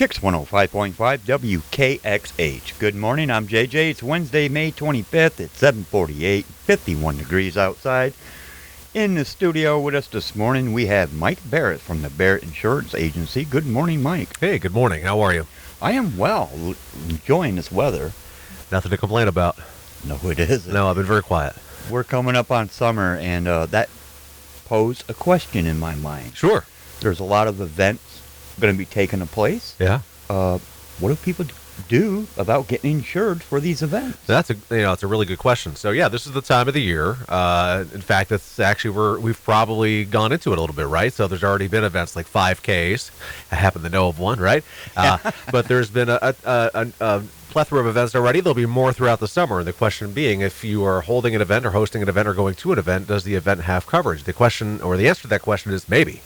Kicks 105.5 WKXH. Good morning, I'm JJ. It's Wednesday, May 25th. It's 7:48, 51 degrees outside. In the studio with us this morning, we have Mike Barrett from the Barrett Insurance Agency. Good morning, Mike. Hey, good morning. How are you? I am well, enjoying this weather. Nothing to complain about. No, it isn't. No, I've been very quiet. We're coming up on summer, and that posed a question in my mind. Sure. There's a lot of events going to be taking place. Yeah. What do people do about getting insured for these events? It's a really good question. So yeah, this is the time of the year. In fact, it's actually we've probably gone into it a little bit, right? So there's already been events like 5Ks. I happen to know of one, right? But there's been a plethora of events already. There'll be more throughout the summer. And the question being, if you are holding an event or hosting an event or going to an event, does the event have coverage? The question, or the answer to that question, is maybe.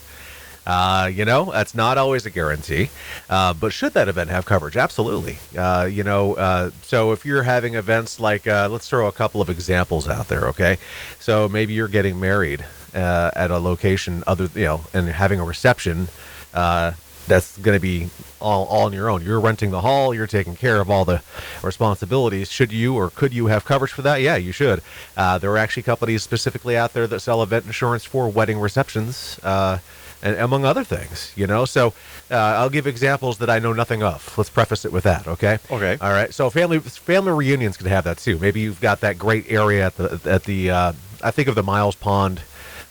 That's not always a guarantee, but should that event have coverage? Absolutely. So if you're having events like, let's throw a couple of examples out there, okay? So maybe you're getting married at a location and having a reception that's going to be all on your own. You're renting the hall. You're taking care of all the responsibilities. Should you or could you have coverage for that? Yeah, you should. There are actually companies specifically out there that sell event insurance for wedding receptions, and among other things, So I'll give examples that I know nothing of. Let's preface it with that, okay? Okay. All right. So family reunions can have that too. Maybe you've got that great area at the I think of the Miles Pond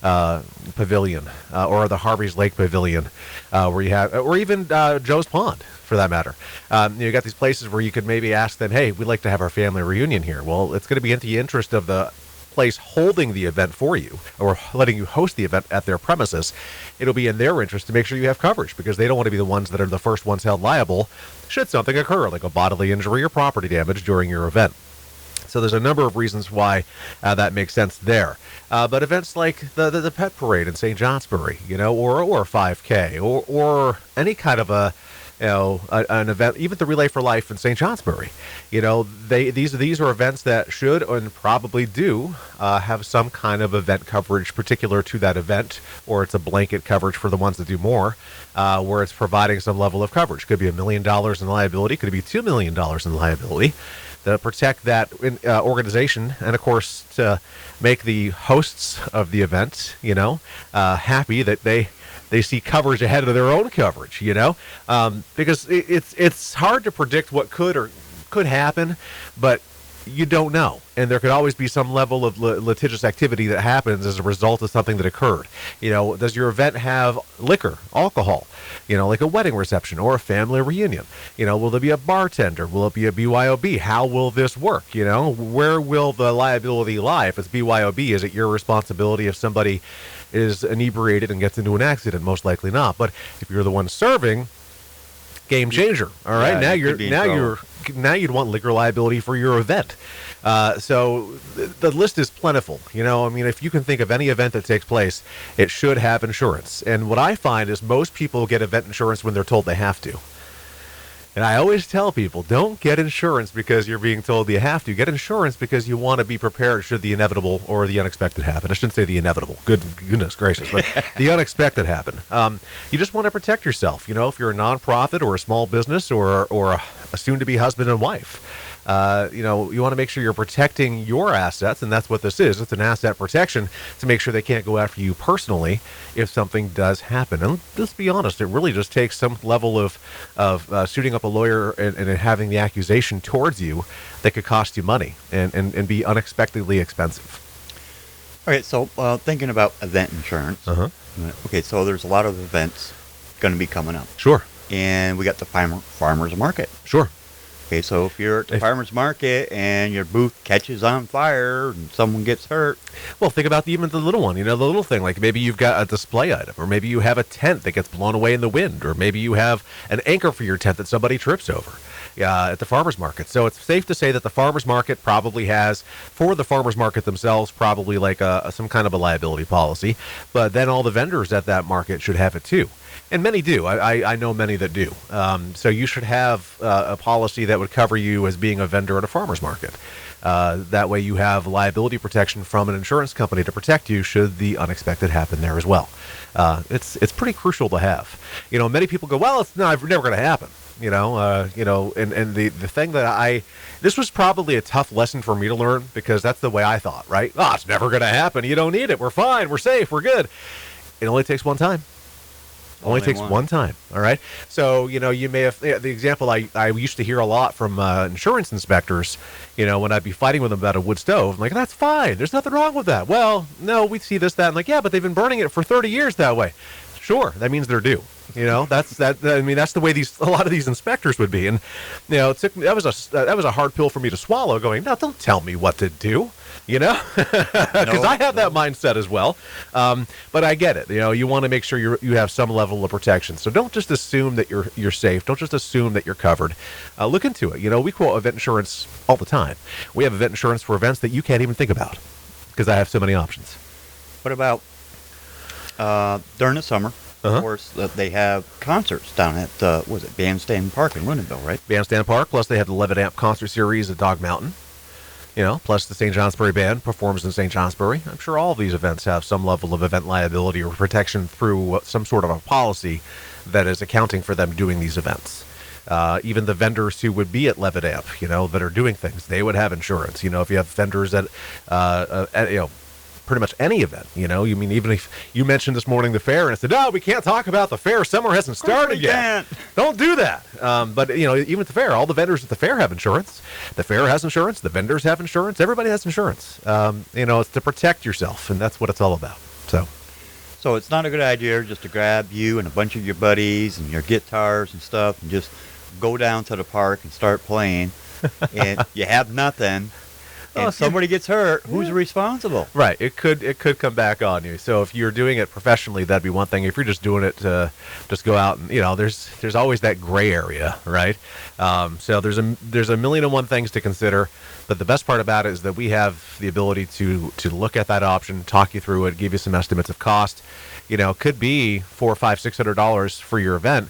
Pavilion or the Harvey's Lake Pavilion, where you have, or even Joe's Pond, for that matter. You got these places where you could maybe ask them, hey, we'd like to have our family reunion here. Well, it's going to be in the interest of the place holding the event for you or letting you host the event at their premises. It'll be in their interest to make sure you have coverage, because they don't want to be the ones that are the first ones held liable should something occur, like a bodily injury or property damage during your event. So there's a number of reasons why that makes sense there. But events like the pet parade in St. Johnsbury, or a 5K, or any kind of an event, even the Relay for Life in St. Johnsbury, these are events that should and probably do have some kind of event coverage particular to that event, or it's a blanket coverage for the ones that do more, where it's providing some level of coverage. Could be $1 million in liability, could be $2 million in liability, to protect that organization, and of course to make the hosts of the event, happy that they see coverage ahead of their own coverage, because it's hard to predict what could happen, but you don't know. And there could always be some level of litigious activity that happens as a result of something that occurred. Does your event have liquor, alcohol, like a wedding reception or a family reunion? Will there be a bartender? Will it be a BYOB? How will this work? Where will the liability lie? If it's BYOB, is it your responsibility if somebody is inebriated and gets into an accident? Most likely not. But if you're the one serving, game changer. All right. Yeah, now you'd want liquor liability for your event. So the list is plentiful. If you can think of any event that takes place, it should have insurance. And what I find is most people get event insurance when they're told they have to. And I always tell people, don't get insurance because you're being told you have to. Get insurance because you want to be prepared should the inevitable or the unexpected happen. I shouldn't say the inevitable. Goodness gracious. But the unexpected happen. You just want to protect yourself. If you're a nonprofit or a small business or a soon-to-be husband and wife, you want to make sure you're protecting your assets, and that's what this is. It's an asset protection to make sure they can't go after you personally if something does happen. And let's be honest, it really just takes some level of suiting up a lawyer and having the accusation towards you that could cost you money and be unexpectedly expensive. Okay, so thinking about event insurance. Okay, so there's a lot of events going to be coming up. Sure. And we got the farmer's market. Sure. Okay, so if you're at the farmer's market and your booth catches on fire and someone gets hurt. Well, think about even the little one, the little thing, like maybe you've got a display item, or maybe you have a tent that gets blown away in the wind, or maybe you have an anchor for your tent that somebody trips over at the farmer's market. So it's safe to say that the farmer's market probably has, for the farmer's market themselves, probably like some kind of a liability policy, but then all the vendors at that market should have it too. And many do. I know many that do. So you should have a policy that would cover you as being a vendor at a farmer's market. That way you have liability protection from an insurance company to protect you should the unexpected happen there as well. It's pretty crucial to have. Many people go, well, it's never going to happen. And the thing that this was probably a tough lesson for me to learn, because that's the way I thought, right? Oh, it's never going to happen. You don't need it. We're fine. We're safe. We're good. It only takes one time. Only takes one time. All right. So, you may have the example I used to hear a lot from insurance inspectors, when I'd be fighting with them about a wood stove. I'm like, that's fine. There's nothing wrong with that. Well, no, we see this, that. I'm like, yeah, but they've been burning it for 30 years that way. Sure. That means they're due. That's the way a lot of these inspectors would be. And, that was a hard pill for me to swallow, going, no, don't tell me what to do. Because I have that mindset as well. But I get it. You want to make sure you have some level of protection. So don't just assume that you're safe. Don't just assume that you're covered. Look into it. We quote event insurance all the time. We have event insurance for events that you can't even think about, because I have so many options. What about during the summer? Of course, they have concerts down at Bandstand Park in Lunenville, right? Bandstand Park. Plus, they have the Levitt Amp concert series at Dog Mountain. Plus the St. Johnsbury Band performs in St. Johnsbury. I'm sure all of these events have some level of event liability or protection through some sort of a policy that is accounting for them doing these events. Even the vendors who would be at Levitt Amp, that are doing things, they would have insurance. If you have vendors at pretty much any event, even if you mentioned this morning the fair and I said, no, we can't talk about the fair. Summer hasn't started yet. Don't do that. But, even at the fair, all the vendors at the fair have insurance. The fair has insurance. The vendors have insurance. Everybody has insurance. It's to protect yourself, and that's what it's all about. So it's not a good idea just to grab you and a bunch of your buddies and your guitars and stuff and just go down to the park and start playing, and you have nothing. And somebody gets hurt, who's responsible? Right. It could come back on you. So if you're doing it professionally, that'd be one thing. If you're just doing it to just go out and, there's always that gray area, right? So there's a million and one things to consider. But the best part about it is that we have the ability to look at that option, talk you through it, give you some estimates of cost. Could be $400, $500, $600 for your event.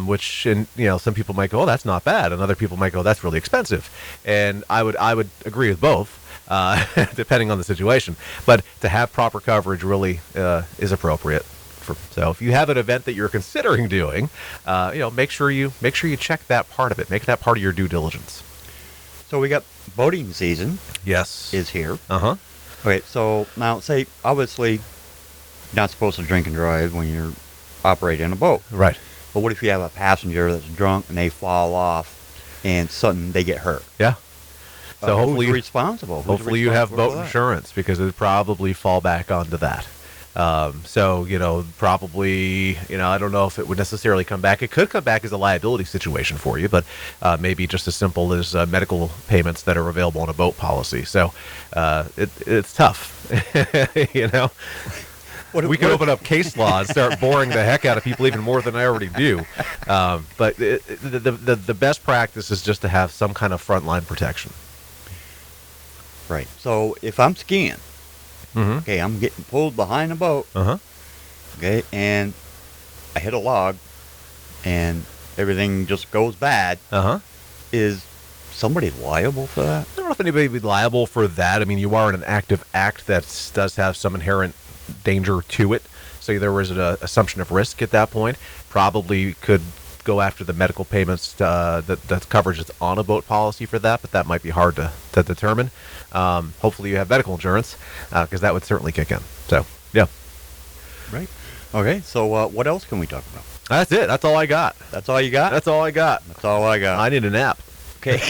Which, some people might go, oh, that's not bad, and other people might go, that's really expensive. And I would agree with both, depending on the situation. But to have proper coverage really is appropriate. So if you have an event that you're considering doing, make sure you check that part of it. Make that part of your due diligence. So we got boating season. Yes, is here. Okay, so now say obviously you're not supposed to drink and drive when you're operating a boat, right? But what if you have a passenger that's drunk and they fall off and suddenly they get hurt? Yeah. So hopefully who's responsible? Hopefully you have boat insurance, because it would probably fall back onto that. Probably, I don't know if it would necessarily come back. It could come back as a liability situation for you, but maybe just as simple as medical payments that are available on a boat policy. So it's tough, We could open up case law and start boring the heck out of people even more than I already do. But the best practice is just to have some kind of frontline protection. Right. So if I'm skiing, okay, I'm getting pulled behind a boat, okay, and I hit a log, and everything just goes bad, is somebody liable for that? I don't know if anybody would be liable for that. I mean, you are in an active act that does have some inherent danger to it, so there was an assumption of risk at that point. Probably could go after the medical payments that coverage is on a boat policy for that, but that might be hard to determine. Hopefully you have medical insurance, because that would certainly kick in. So yeah, right. Okay, so what else can we talk about? That's it. That's all I got. That's all you got? That's all I got. That's all I got. I need a nap. Okay.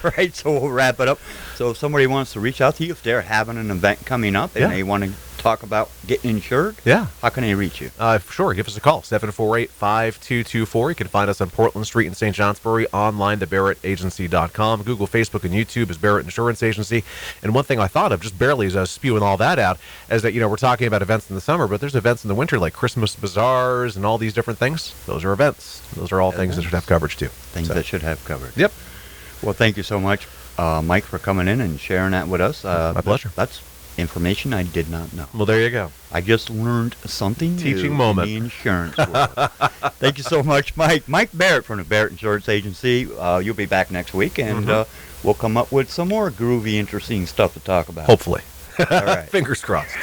Right, so we'll wrap it up. So if somebody wants to reach out to you, if they're having an event coming up and they want to talk about getting insured, how can they reach you? Sure, give us a call, 748-5224. You can find us on Portland Street in St. Johnsbury, online, thebarrettagency.com. Google, Facebook, and YouTube is Barrett Insurance Agency. And one thing I thought of, just barely as I was spewing all that out, is that, we're talking about events in the summer, but there's events in the winter like Christmas bazaars and all these different things. Those are events. Those are all things that should have coverage too. Things that should have coverage. Yep. Well, thank you so much, Mike, for coming in and sharing that with us. My pleasure. That's information I did not know. Well, there you go. I just learned something Teaching new moment. in the insurance world. Thank you so much, Mike. Mike Barrett from the Barrett Insurance Agency. You'll be back next week, and we'll come up with some more groovy, interesting stuff to talk about. Hopefully. All right. Fingers crossed.